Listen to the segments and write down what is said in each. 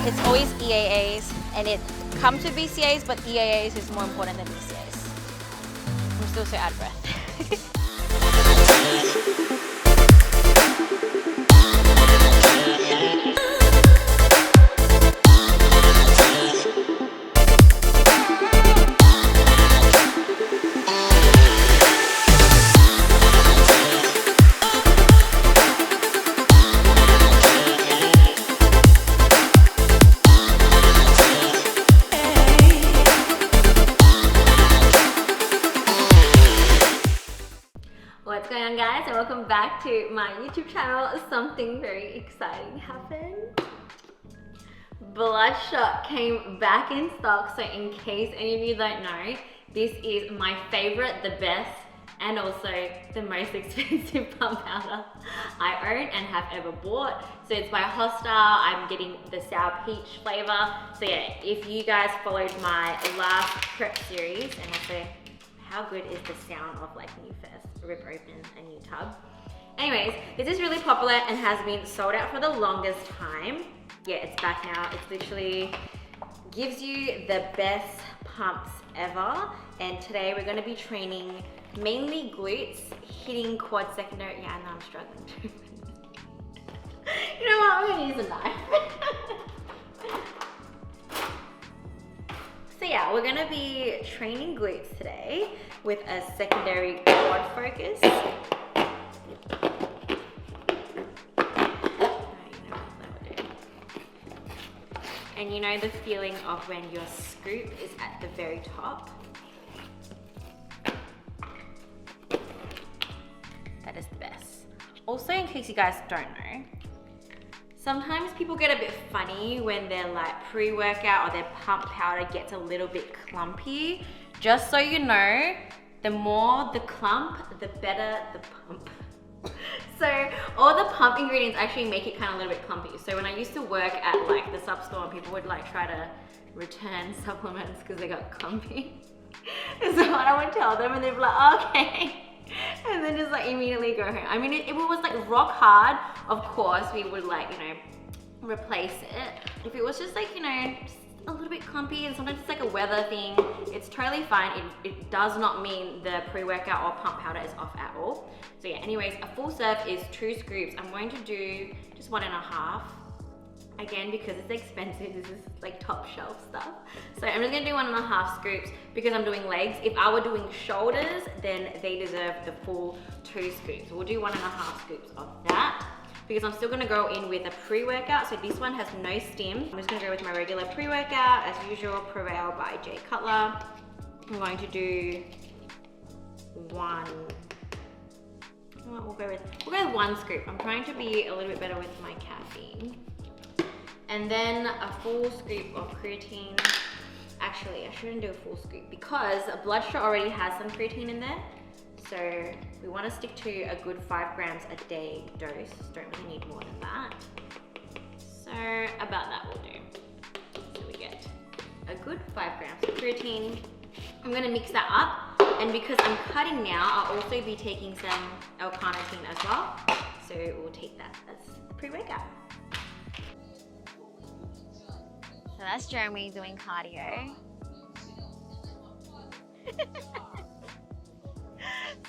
it's always EAAs, and it comes with BCAs, but EAAs is more important than BCAs. I'm still so out of breath. What's going on, guys, and welcome back to my YouTube channel. Something very exciting happened. Bloodshot came back in stock, so in case any of you don't know, this is my favorite, the best, and also the most expensive pump powder I own and have ever bought. So it's by Hosta. I'm getting the sour peach flavor. So yeah, if you guys followed my last prep series, and also how good is the sound of like when you first rip open a new tub. Anyways, this is really popular and has been sold out for the longest time. Yeah, it's back now. It's literally gives you the best pumps ever. And today we're gonna be training mainly glutes, hitting quad secondary. Yeah, I know I'm struggling too. You know what, I'm gonna use a knife. So yeah, we're gonna be training glutes today with a secondary quad focus. And you know the feeling of when your scoop is at the very top? That is the best. Also, in case you guys don't know, sometimes people get a bit funny when their like pre-workout or their pump powder gets a little bit clumpy. Just so you know, the more the clump, the better the pump. So all the pump ingredients actually make it kind of a little bit clumpy. So when I used to work at like the sub store, people would like try to return supplements because they got clumpy. And so I would tell them and they'd be like, okay. And then just like immediately go home. I mean, if it was like rock hard, of course we would like, you know, replace it. If it was just like, you know, just a little bit clumpy, and sometimes it's like a weather thing, it's totally fine. It does not mean the pre-workout or pump powder is off at all. So yeah, anyways, a full serve is 2 scoops. I'm going to do just 1.5. Again, because it's expensive, this is like top shelf stuff. So I'm just gonna do 1.5 scoops because I'm doing legs. If I were doing shoulders, then they deserve the full 2 scoops. We'll do 1.5 scoops of that because I'm still gonna go in with a pre-workout. So this one has no stim. I'm just gonna go with my regular pre-workout, as usual, Prevail by Jay Cutler. I'm going to do we'll go with 1 scoop. I'm trying to be a little bit better with my caffeine. And then a full scoop of creatine. Actually, I shouldn't do a full scoop because a Bloodshot already has some creatine in there. So we want to stick to a good 5 grams a day dose. Don't really need more than that. So about that will do. So we get a good 5 grams of creatine. I'm gonna mix that up. And because I'm cutting now, I'll also be taking some L-carnitine as well. So we'll take that as pre-workout. So that's Jeremy doing cardio.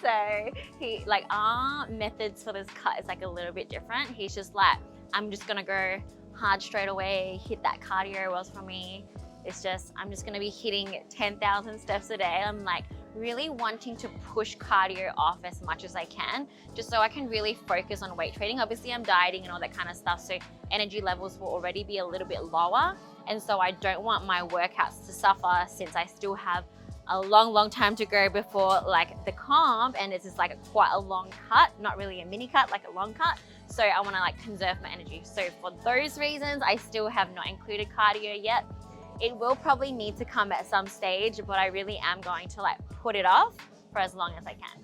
So he, like, our methods for this cut is like a little bit different. He's just like, I'm just gonna go hard straight away, hit that cardio was for me. It's just, I'm just gonna be hitting 10,000 steps a day. I'm like really wanting to push cardio off as much as I can, just so I can really focus on weight training. Obviously I'm dieting and all that kind of stuff, so energy levels will already be a little bit lower. And so I don't want my workouts to suffer since I still have a long time to go before like the comp, and it's just like quite a long cut, not really a mini cut, like a long cut. So I wanna like conserve my energy. So for those reasons, I still have not included cardio yet. It will probably need to come at some stage, but I really am going to like put it off for as long as I can.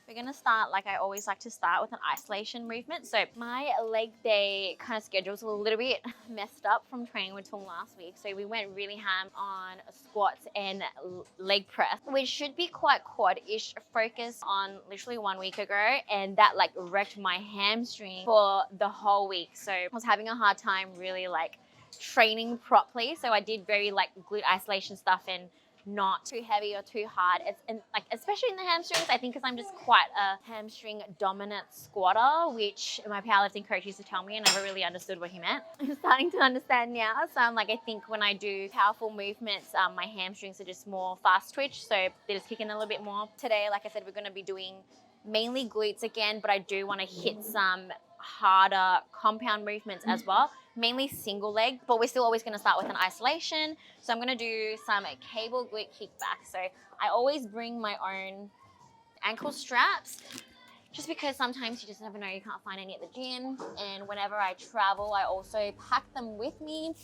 We're We're gonna start like I always like to start with an isolation movement. So my leg day kind of schedule's a little bit messed up from training with Tung last week. So we went really ham on squats and leg press, which should be quite quad-ish focus on literally 1 week ago. And that like wrecked my hamstring for the whole week. So I was having a hard time really like training properly. So I did very like glute isolation stuff and not too heavy or too hard. It's and like especially in the hamstrings, I think because I'm just quite a hamstring dominant squatter, which my powerlifting coach used to tell me, and I never really understood what he meant. I'm starting to understand now. So I'm like, I think when I do powerful movements, my hamstrings are just more fast twitch, so they're just kicking a little bit more. Today, like I said, we're going to be doing mainly glutes again, but I do want to hit some harder compound movements as well, mainly single leg, but we're still always going to start with an isolation. So I'm going to do some cable glute kickback. So I always bring my own ankle straps just because sometimes you just never know, you can't find any at the gym. And whenever I travel, I also pack them with me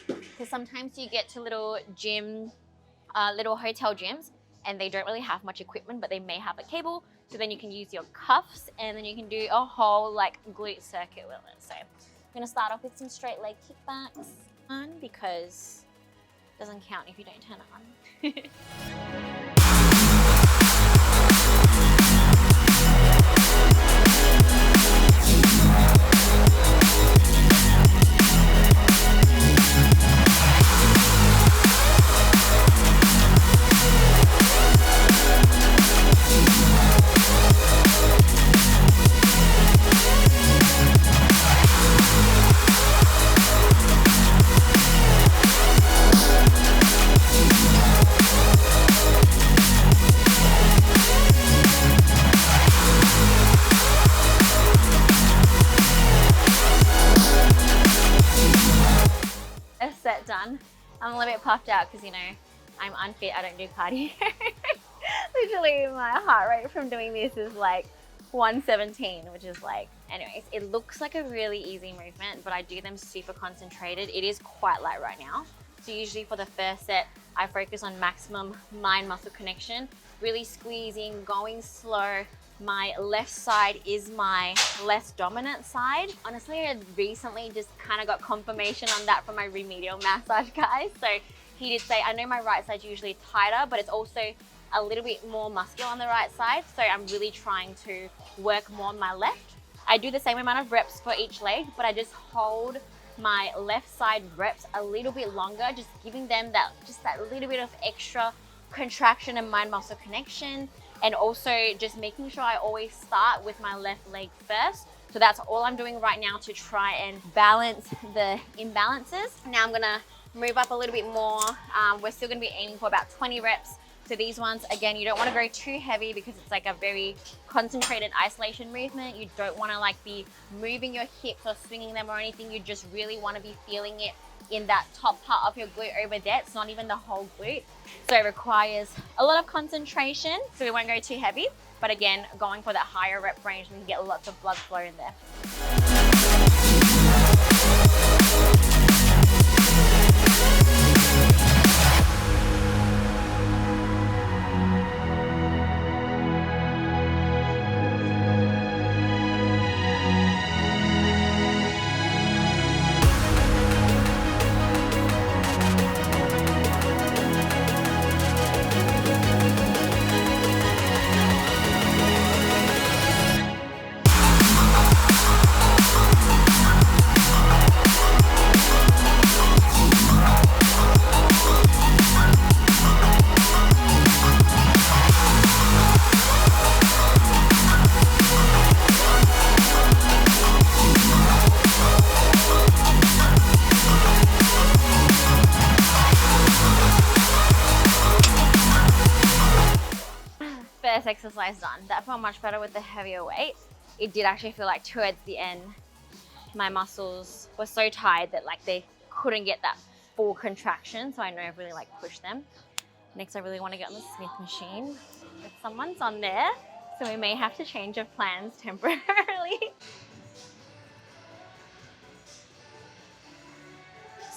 because sometimes you get to little gym, little hotel gyms, and they don't really have much equipment, but they may have a cable. So then you can use your cuffs and then you can do a whole like glute circuit with it. So I'm gonna start off with some straight leg kickbacks because it doesn't count if you don't turn it on. Set done. I'm a little bit puffed out because, you know, I'm unfit, I don't do cardio. Literally my heart rate from doing this is like 117, which is like, anyways, it looks like a really easy movement, but I do them super concentrated. It is quite light right now. So usually for the first set, I focus on maximum mind-muscle connection, really squeezing, going slow. My left side is my less dominant side. Honestly, I recently just kind of got confirmation on that from my remedial massage guy. So he did say, I know my right side's usually tighter, but it's also a little bit more muscular on the right side. So I'm really trying to work more on my left. I do the same amount of reps for each leg, but I just hold my left side reps a little bit longer, just giving them that little bit of extra contraction and mind muscle connection. And also just making sure I always start with my left leg first. So that's all I'm doing right now to try and balance the imbalances. Now I'm gonna move up a little bit more. We're still gonna be aiming for about 20 reps. So these ones, again, you don't wanna go too heavy because it's like a very concentrated isolation movement. You don't wanna like be moving your hips or swinging them or anything. You just really wanna be feeling it in that top part of your glute over there. It's not even the whole glute. So it requires a lot of concentration. So we won't go too heavy, but again, going for that higher rep range, we can get lots of blood flow in there. First exercise done. That felt much better with the heavier weight. It did actually feel like towards the end, my muscles were so tired that like they couldn't get that full contraction. So I know I've really like pushed them. Next, I really want to get on the Smith machine. If someone's on there, so we may have to change of plans temporarily.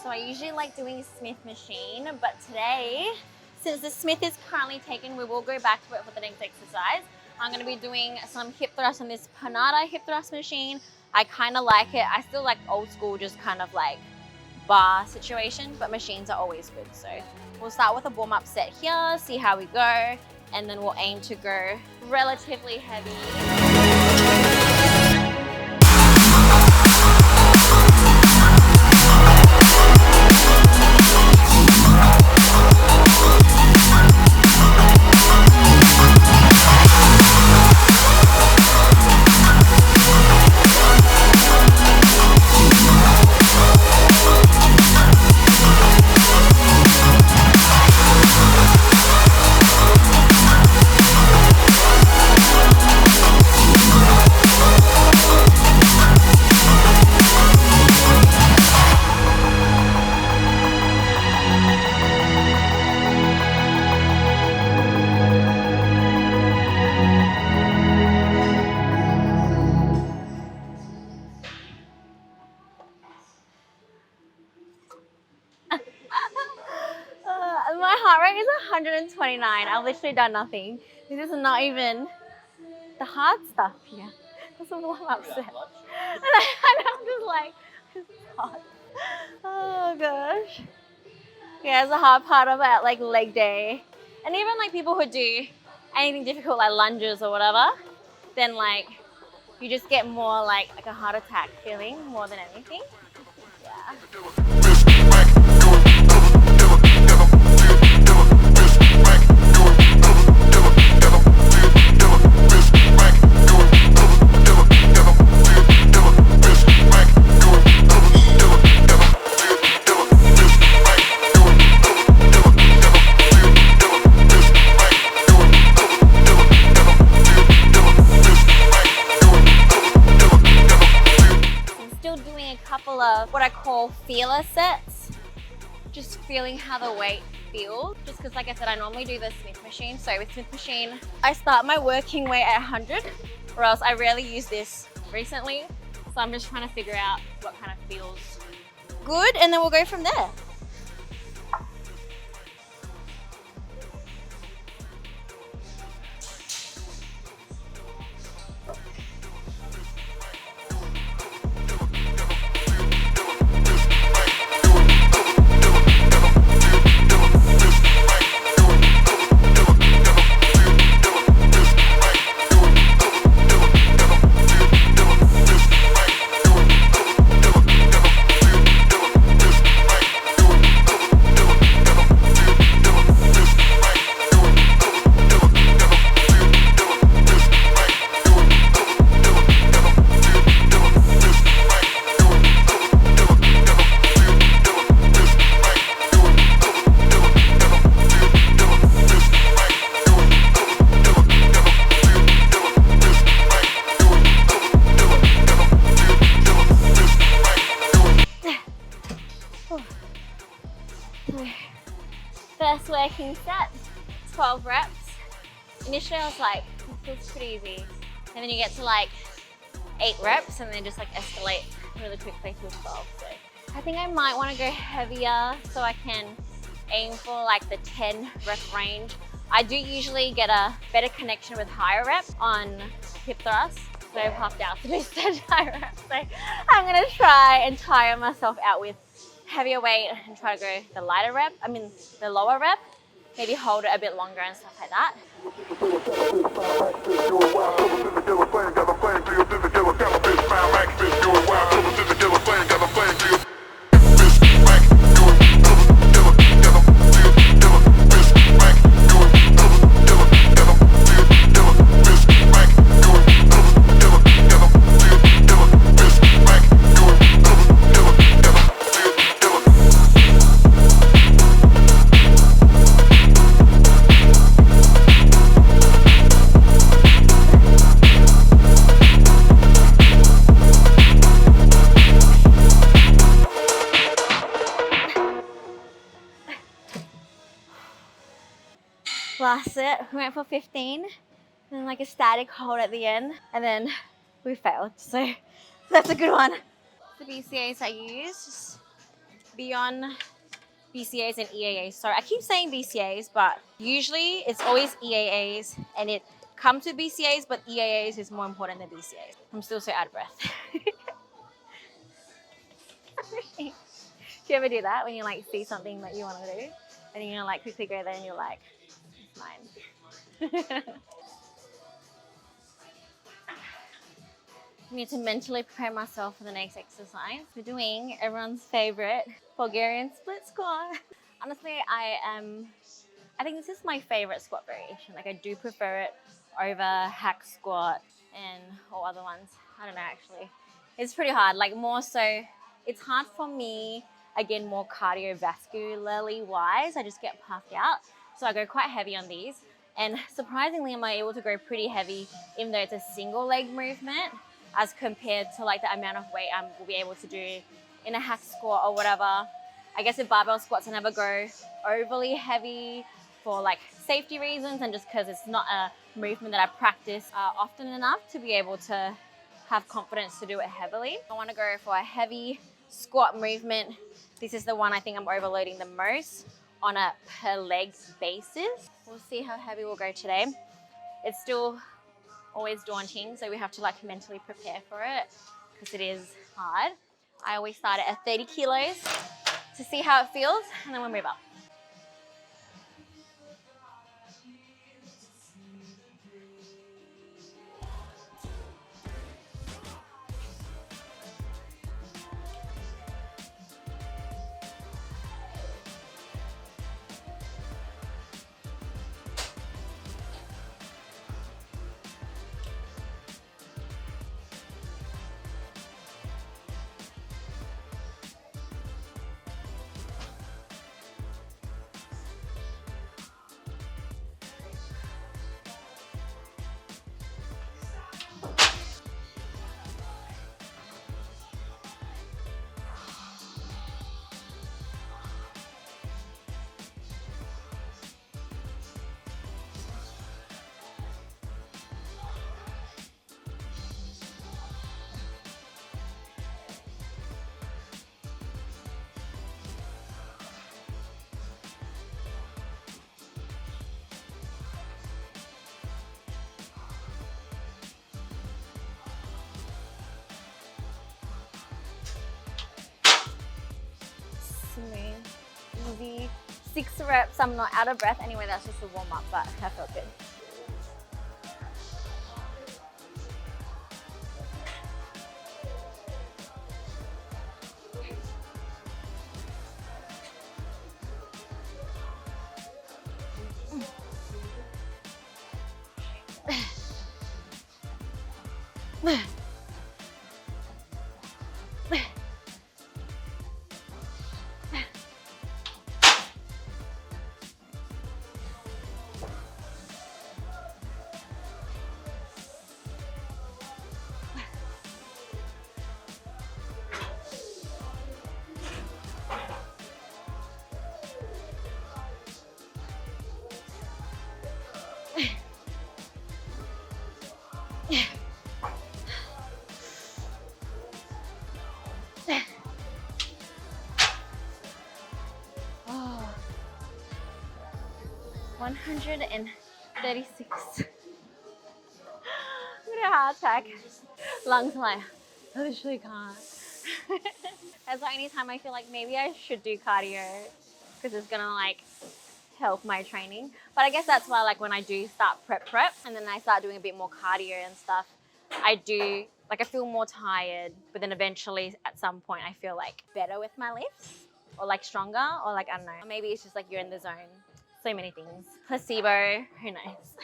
So I usually like doing Smith machine, but today, since the Smith is currently taken, we will go back to it for the next exercise. I'm gonna be doing some hip thrust on this Panada hip thrust machine. I kind of like it. I still like old school, just kind of like bar situation, but machines are always good. So we'll start with a warm-up set here, see how we go, and then we'll aim to go relatively heavy. My heart rate is 129. I've literally done nothing. This is not even the hard stuff here. That's a warm-up set. And I'm just like, this is hard. Oh gosh. Yeah, it's the hard part of it, like leg day. And even like people who do anything difficult like lunges or whatever, then like you just get more like a heart attack feeling more than anything. Yeah. What I call feeler sets, just feeling how the weight feels, just because like I said, I normally do the Smith machine. So with Smith machine, I start my working weight at 100, or else I rarely use this recently. So I'm just trying to figure out what kind of feels good, and then we'll go from there. First working set, 12 reps. Initially I was like, this feels pretty easy. And then you get to like 8 reps and then just like escalate really quickly to 12. So I think I might want to go heavier so I can aim for like the 10 rep range. I do usually get a better connection with higher reps on hip thrust. So I'm puffed out to do such high reps. So I'm gonna try and tire myself out with heavier weight and try to go the lighter rep, the lower rep, maybe hold it a bit longer and stuff like that. Last set, we went for 15, and like a static hold at the end, and then we failed. So that's a good one. The BCAs I use, just beyond BCAs and EAAs. Sorry, I keep saying BCAs, but usually it's always EAAs, and it come to BCAs, but EAAs is more important than BCAs. I'm still so out of breath. Do you ever do that when you like see something that you want to do and you like quickly go there and you're like, it's mine. I need to mentally prepare myself for the next exercise. We're doing everyone's favorite Bulgarian split squat. Honestly, I think this is my favorite squat variation. Like I do prefer it over hack squat and all other ones. I don't know actually. It's pretty hard, like more so, it's hard for me, again, more cardiovascularly wise. I just get puffed out. So I go quite heavy on these. And surprisingly, I'm able to go pretty heavy even though it's a single leg movement as compared to like the amount of weight I will be able to do in a hack squat or whatever. I guess with barbell squats, I never go overly heavy for like safety reasons and just because it's not a movement that I practice often enough to be able to have confidence to do it heavily. I want to go for a heavy squat movement. This is the one I think I'm overloading the most on a per leg basis. We'll see how heavy we'll go today. It's still always daunting, so we have to like mentally prepare for it because it is hard. I always start at 30 kilos to see how it feels and then we'll move up. Smooth, easy. 6 reps, I'm not out of breath. Anyway, that's just a warm up, but that felt good. Oh, 136. I'm gonna have a heart attack. Lungs are like, I literally can't. That's the only time I feel like maybe I should do cardio because it's gonna like help my training. But I guess that's why like when I do start prep and then I start doing a bit more cardio and stuff, I do like I feel more tired, but then eventually at some point I feel like better with my lifts or like stronger or like I don't know. Maybe it's just like you're in the zone. So many things. Placebo, who knows?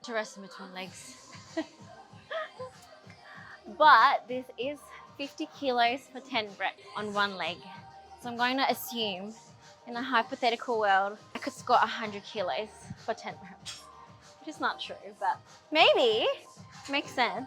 To rest in between legs. But this is 50 kilos for 10 reps on one leg. So I'm going to assume in a hypothetical world, I could squat 100 kilos for 10 reps. which is not true, but maybe makes sense.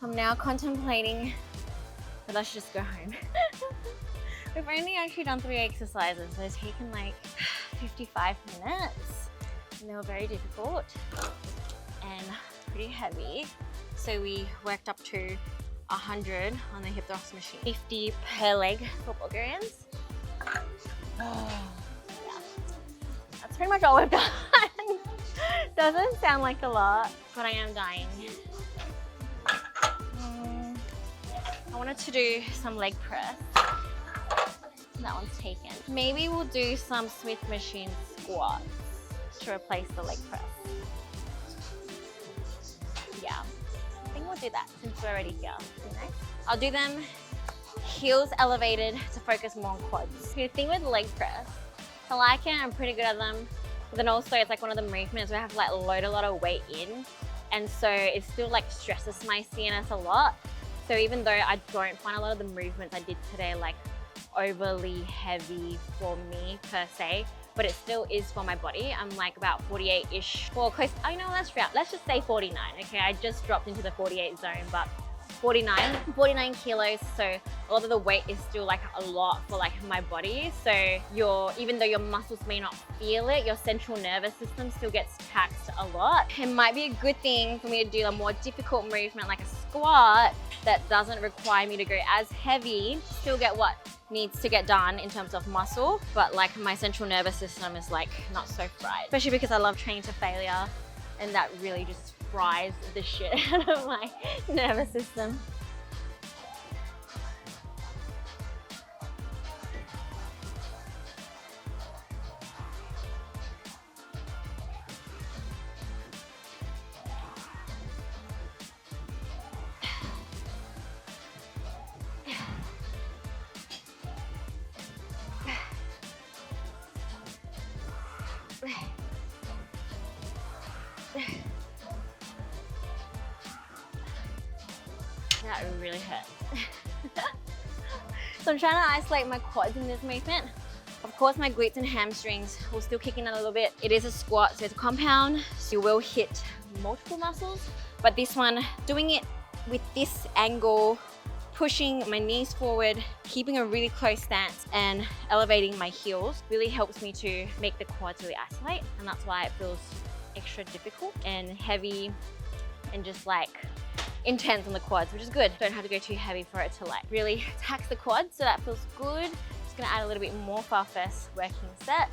I'm now contemplating that I should just go home. We've only actually done 3 exercises. So it's taken like 55 minutes and they were very difficult and pretty heavy. So we worked up to 100 on the hip thrust machine, 50 per leg for Bulgarians. Yeah. That's pretty much all we've done. Doesn't sound like a lot, but I am dying. I wanted to do some leg press. That one's taken. Maybe we'll do some Smith machine squats to replace the leg press. Yeah, I think we'll do that since we're already here. Nice. I'll do them heels elevated to focus more on quads. The thing with leg press, I like it, I'm pretty good at them. But then also it's like one of the movements where I have to like load a lot of weight in. And so it still like stresses my CNS a lot. So even though I don't find a lot of the movements I did today like overly heavy for me per se, but it still is for my body. I'm like about 48-ish, well, close, oh, you know, let's just say 49, okay? I just dropped into the 48 zone, but 49 kilos, so a lot of the weight is still like a lot for like my body. So even though your muscles may not feel it, your central nervous system still gets taxed a lot. It might be a good thing for me to do a more difficult movement like a squat that doesn't require me to go as heavy, still get what needs to get done in terms of muscle, but like my central nervous system is like not so fried, especially because I love training to failure and that really just fries the shit out of my nervous system. That really hurt. So I'm trying to isolate my quads in this movement. Of course, my glutes and hamstrings will still kick in a little bit. It is a squat, so it's a compound, so you will hit multiple muscles. But this one, doing it with this angle, pushing my knees forward, keeping a really close stance and elevating my heels really helps me to make the quads really isolate. And that's why it feels extra difficult and heavy and just like intense on the quads, which is good. Don't have to go too heavy for it to like really tax the quads, so that feels good. Just gonna add a little bit more for our first working set.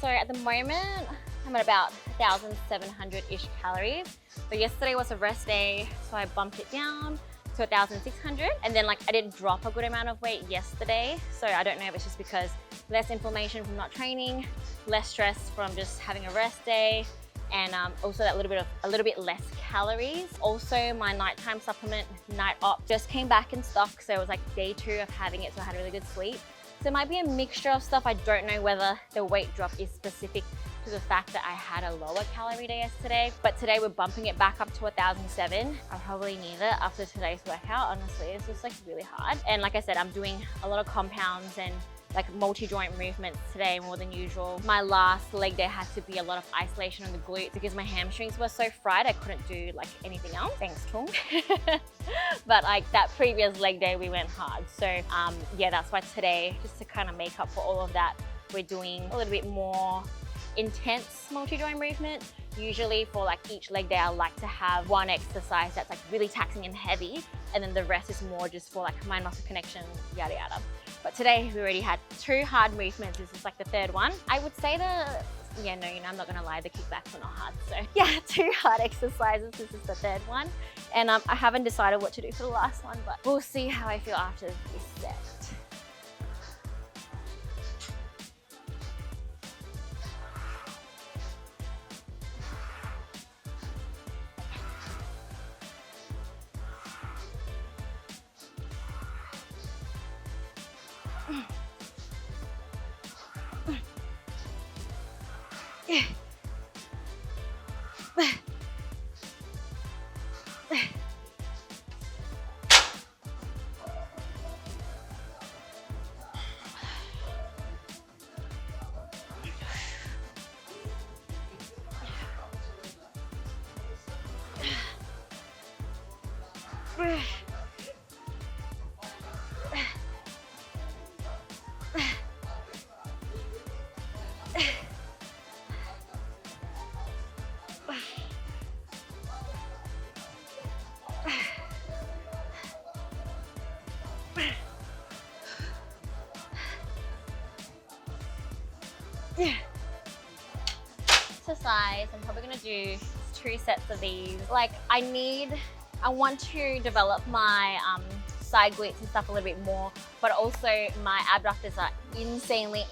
So at the moment, I'm at about 1,700-ish calories. But yesterday was a rest day, so I bumped it down to 1,600. And then like I did drop a good amount of weight yesterday. So I don't know if it's just because less inflammation from not training, less stress from just having a rest day, and also that a little bit less calories. Also my nighttime supplement, Night Op, just came back in stock. So it was like day 2 of having it, so I had a really good sleep. So it might be a mixture of stuff. I don't know whether the weight drop is specific to the fact that I had a lower calorie day yesterday, but today we're bumping it back up to 1,007. I probably need it after today's workout, honestly. It's just like really hard. And like I said, I'm doing a lot of compounds and like multi-joint movements today more than usual. My last leg day had to be a lot of isolation on the glutes because my hamstrings were so fried I couldn't do like anything else. Thanks, Tung. But like that previous leg day we went hard. So yeah, that's why today, just to kind of make up for all of that, we're doing a little bit more intense multi-joint movement. Usually for like each leg day, I like to have one exercise that's like really taxing and heavy, and then the rest is more just for like mind muscle connection, yada yada. But today we already had 2 hard movements. This is like the 3rd one. I would say I'm not gonna lie, the kickbacks are not hard. So yeah, 2 hard exercises. This is the 3rd one. And I haven't decided what to do for the last one, but we'll see how I feel after this set. Exercise, I'm probably gonna do 2 sets of these. Like I want to develop my side glutes and stuff a little bit more, but also my abductors are insanely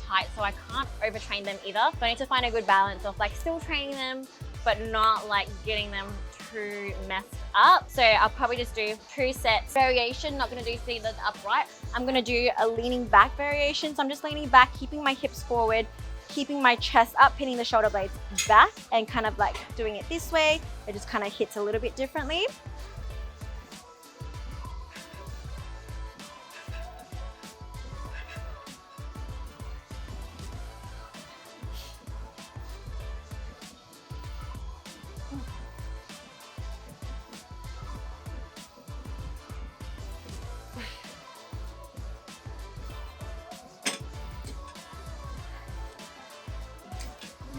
tight, so I can't overtrain them either. So I need to find a good balance of like still training them, but not like getting them too messed up. So I'll probably just do 2 sets. Variation, not gonna do seated upright. I'm gonna do a leaning back variation. So I'm just leaning back, keeping my hips forward, keeping my chest up, pinning the shoulder blades back, and kind of like doing it this way. It just kind of hits a little bit differently.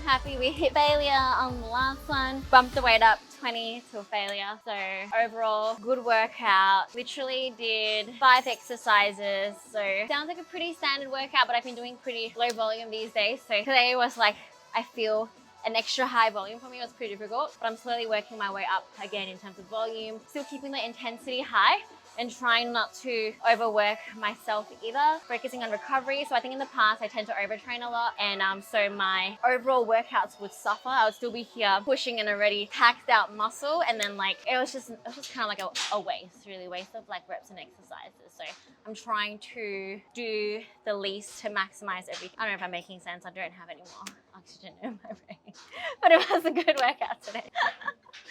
Happy we hit failure on the last one. Bumped the weight up 20 to a failure. So overall, good workout. Literally did 5 exercises. So sounds like a pretty standard workout, but I've been doing pretty low volume these days. So today was like, I feel an extra high volume for me. It was pretty difficult, but I'm slowly working my way up again in terms of volume. Still keeping the intensity high and trying not to overwork myself either, focusing on recovery. So I think in the past I tend to overtrain a lot, and so my overall workouts would suffer. I would still be here pushing an already packed out muscle, and then like it was just kind of like a waste, really waste of like reps and exercises. So I'm trying to do the least to maximize everything. I don't know if I'm making sense. I don't have any more oxygen in my brain, but it was a good workout today.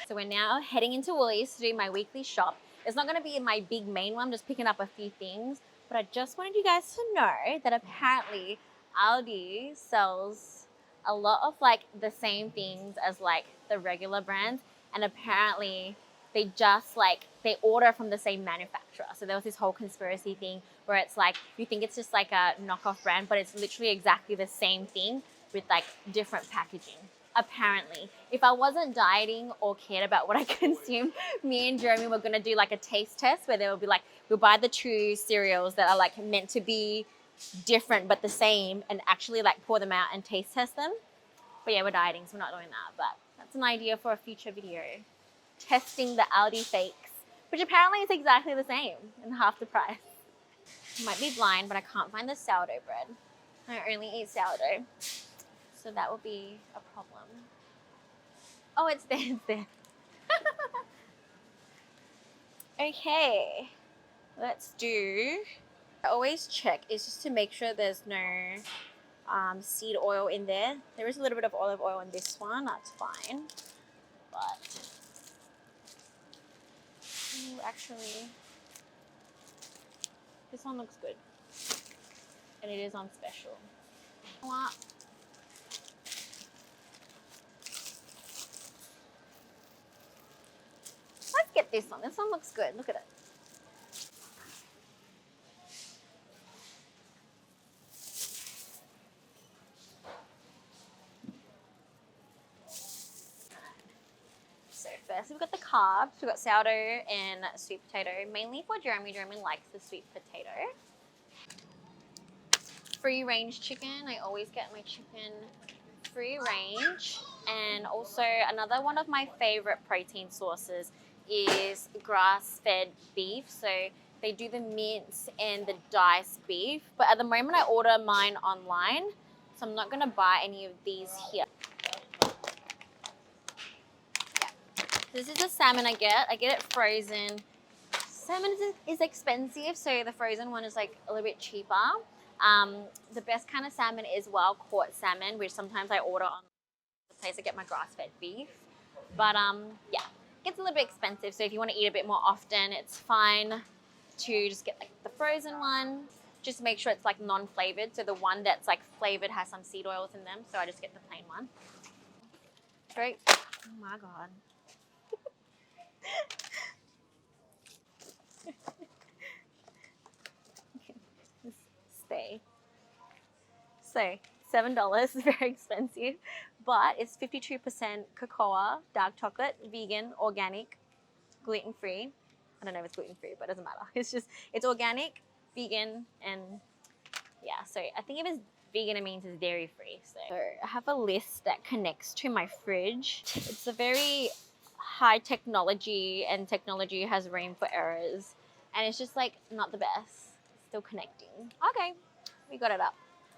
So we're now heading into Woolies to do my weekly shop. It's not going to be my big main one, I'm just picking up a few things, but I just wanted you guys to know that apparently Aldi sells a lot of like the same things as like the regular brands, and apparently they just like, they order from the same manufacturer. So there was this whole conspiracy thing where it's like, you think it's just like a knockoff brand, but it's literally exactly the same thing with like different packaging. Apparently, if I wasn't dieting or cared about what I consumed, me and Jeremy were gonna do like a taste test where they will be like, we'll buy the 2 cereals that are like meant to be different but the same, and actually like pour them out and taste test them. But yeah, we're dieting, so we're not doing that. But that's an idea for a future video. Testing the Aldi fakes, which apparently is exactly the same and half the price. I might be blind, but I can't find the sourdough bread. I only eat sourdough. So that will be a problem. Oh, it's there, it's there. Okay, let's do, I always check, is just to make sure there's no seed oil in there. There is a little bit of olive oil in this one, that's fine. But, actually, this one looks good. And it is on special. What? Let's get this one. This one looks good. Look at it. So first we've got the carbs. We've got sourdough and sweet potato. Mainly for Jeremy. Jeremy likes the sweet potato. Free range chicken. I always get my chicken free range. And also another one of my favorite protein sources is grass-fed beef. So they do the mince and the diced beef, but at the moment I order mine online, so I'm not going to buy any of these here. Yeah. This is the salmon I get it frozen. Salmon is expensive, so the frozen one is like a little bit cheaper. The best kind of salmon is wild caught salmon, which sometimes I order on the place I get my grass-fed beef. But yeah, it gets a little bit expensive. So if you want to eat a bit more often, it's fine to just get like the frozen one. Just make sure it's like non-flavored. So the one that's like flavored has some seed oils in them. So I just get the plain one. Great. Oh my God. Stay. So $7 is very expensive, but it's 52% cocoa, dark chocolate, vegan, organic, gluten-free. I don't know if it's gluten-free, but it doesn't matter. It's organic, vegan, and yeah, so I think if it's vegan, it means it's dairy-free. So I have a list that connects to my fridge. It's a very high technology, and technology has room for errors. And it's just like not the best. Still connecting. Okay, we got it up.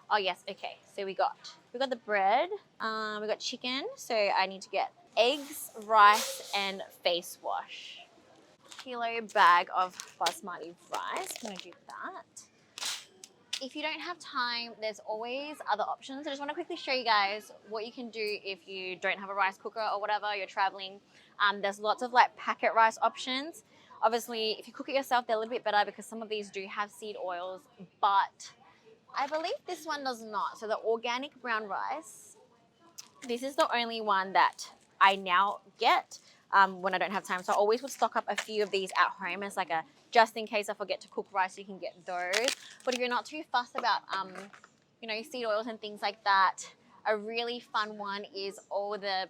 Oh yes, okay. So we got the bread. We got chicken. So I need to get eggs, rice, and face wash. Kilo bag of basmati rice. I'm gonna do that. If you don't have time, there's always other options. I just want to quickly show you guys what you can do if you don't have a rice cooker or whatever, you're traveling. There's lots of like packet rice options. Obviously, if you cook it yourself, they're a little bit better because some of these do have seed oils, but I believe this one does not. So the organic brown rice, this is the only one that I now get when I don't have time. So I always would stock up a few of these at home as like a just in case I forget to cook rice, you can get those. But if you're not too fussed about, you know, seed oils and things like that, a really fun one is all the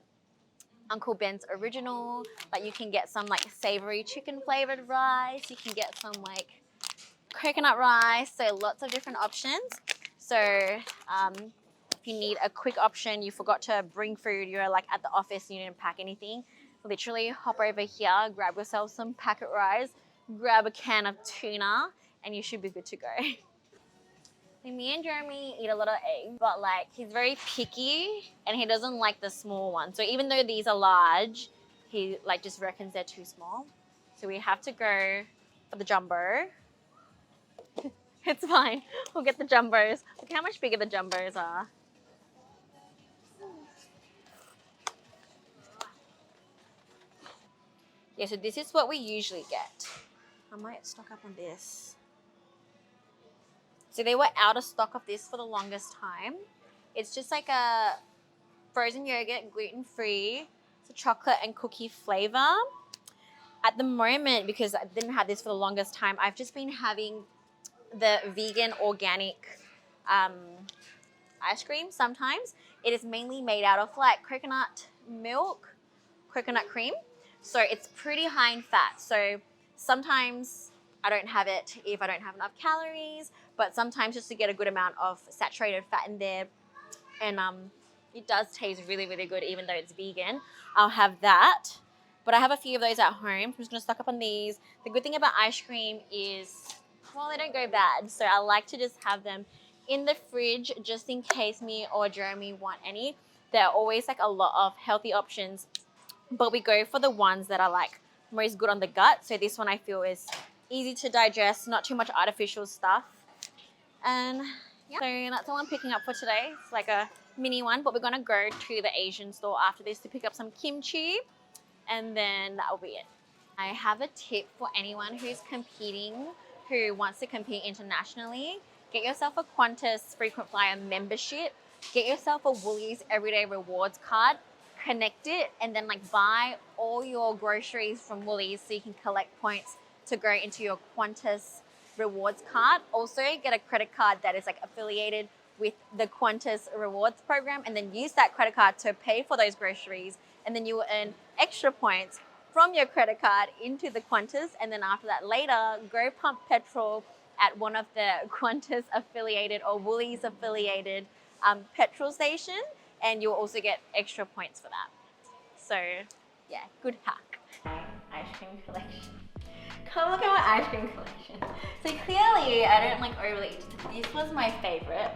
Uncle Ben's original. Like you can get some like savory chicken flavored rice. You can get some like coconut rice. So lots of different options. So if you need a quick option, you forgot to bring food, you're like at the office, you didn't pack anything, literally hop over here, grab yourself some packet rice, grab a can of tuna, and you should be good to go. Me and Jeremy eat a lot of eggs, but like he's very picky and he doesn't like the small ones. So even though these are large, he like just reckons they're too small. So we have to go for the jumbo. It's fine, we'll get the jumbos. Look how much bigger the jumbos are. Yeah, so this is what we usually get. I might stock up on this. So they were out of stock of this for the longest time. It's just like a frozen yogurt, gluten-free. It's a chocolate and cookie flavor. At the moment, because I didn't have this for the longest time, I've just been having the vegan organic ice cream sometimes. It is mainly made out of like coconut milk, coconut cream. So it's pretty high in fat. So sometimes I don't have it if I don't have enough calories, but sometimes just to get a good amount of saturated fat in there. And it does taste really, really good even though it's vegan. I'll have that. But I have a few of those at home. I'm just gonna stock up on these. The good thing about ice cream is, well, they don't go bad. So I like to just have them in the fridge just in case me or Jeremy want any. There are always like a lot of healthy options, but we go for the ones that are like most good on the gut. So this one I feel is easy to digest, not too much artificial stuff. And yeah, so that's all I'm picking up for today. It's like a mini one, but we're gonna go to the Asian store after this to pick up some kimchi, and then that will be it. I have a tip for anyone who's competing, who wants to compete internationally. Get yourself a Qantas frequent flyer membership. Get yourself a Woolies Everyday Rewards card. Connect it and then like buy all your groceries from Woolies so you can collect points to go into your Qantas rewards card. Also get a credit card that is like affiliated with the Qantas rewards program, and then use that credit card to pay for those groceries, and then you will earn extra points from your credit card into the Qantas, and then after that later go pump petrol at one of the Qantas affiliated or Woolies affiliated petrol station, and you'll also get extra points for that. So yeah, good hack. Ice cream collection. Come look at my ice cream collection. So clearly I don't like overly eat. This was my favorite.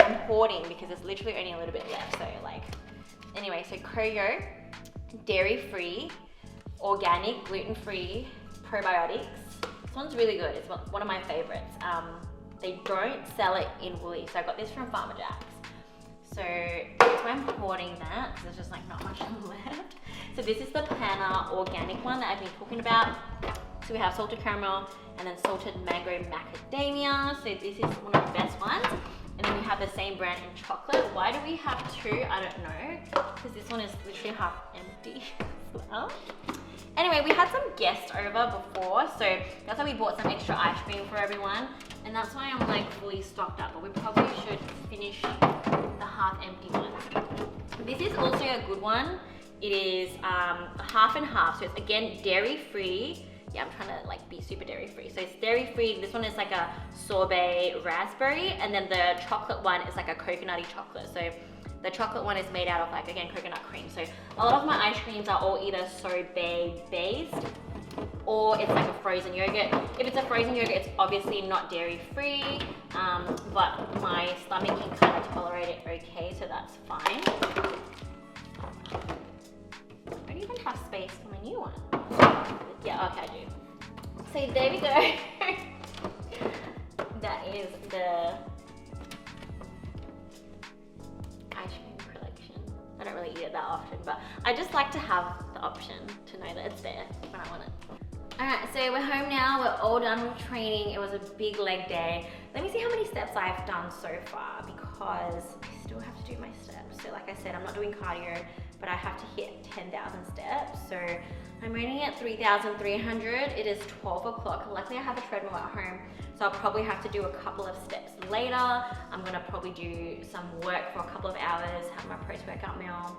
I'm hoarding because there's literally only a little bit left. So like, anyway, so Koyo, dairy free, organic, gluten free, probiotics. This one's really good. It's one of my favorites. They don't sell it in Woolies, so I got this from Farmer Jack's. So that's why I'm hoarding that, because there's just like not much left. So this is the Panna organic one that I've been talking about. So we have salted caramel and then salted mango macadamia. So this is one of the best ones. And then we have the same brand in chocolate. Why do we have two? I don't know. Because this one is literally half empty as well. Anyway, we had some guests over before, so that's why we bought some extra ice cream for everyone. And that's why I'm like fully stocked up, but we probably should finish the half empty ones. This is also a good one. It is half and half, so it's again dairy free. Yeah, I'm trying to like be super dairy free. So it's dairy free. This one is like a sorbet raspberry, and then the chocolate one is like a coconutty chocolate. So the chocolate one is made out of like, again, coconut cream. So a lot of my ice creams are all either sorbet based or it's like a frozen yogurt. If it's a frozen yogurt, it's obviously not dairy free, but my stomach can kind of tolerate it okay, so that's fine. I don't even have space for my new one. Yeah, okay, I do. So there we go. That is the ice cream collection. I don't really eat it that often, but I just like to have the option to know that it's there when I want it. Alright, so we're home now. We're all done with training. It was a big leg day. Let me see how many steps I've done so far, because I still have to do my steps. So like I said, I'm not doing cardio, but I have to hit 10,000 steps. So I'm only at 3,300. It is 12 o'clock. Luckily I have a treadmill at home, so I'll probably have to do a couple of steps later. I'm gonna probably do some work for a couple of hours, have my post-workout meal,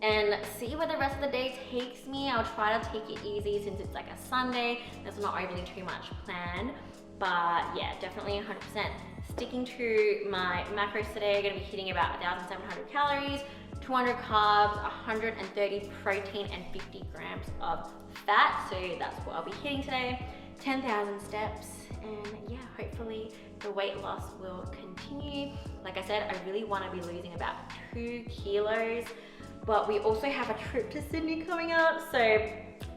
and see where the rest of the day takes me. I'll try to take it easy since it's like a Sunday. There's not overly too much planned, but yeah, definitely 100% sticking to my macros today. I'm gonna be hitting about 1,700 calories, 200 carbs, 130 protein, and 50 grams of fat. So that's what I'll be hitting today. 10,000 steps, and yeah, hopefully the weight loss will continue. Like I said, I really want to be losing about 2 kilos, but we also have a trip to Sydney coming up, so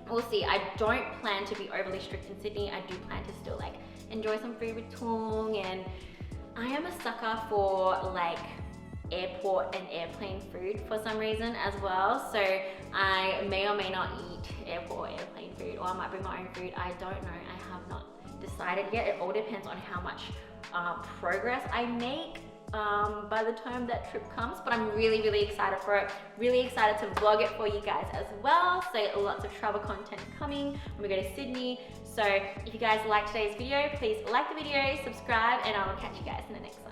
we'll see. I don't plan to be overly strict in Sydney. I do plan to still like enjoy some food with Tung, and I am a sucker for like airport and airplane food for some reason as well. So I may or may not eat airport or airplane food, or I might bring my own food. I don't know. I have not decided yet. It all depends on how much progress I make by the time that trip comes, but I'm really, really excited for it. Really excited to vlog it for you guys as well. So lots of travel content coming when we go to Sydney. So if you guys like today's video, please like the video, subscribe, and I will catch you guys in the next one.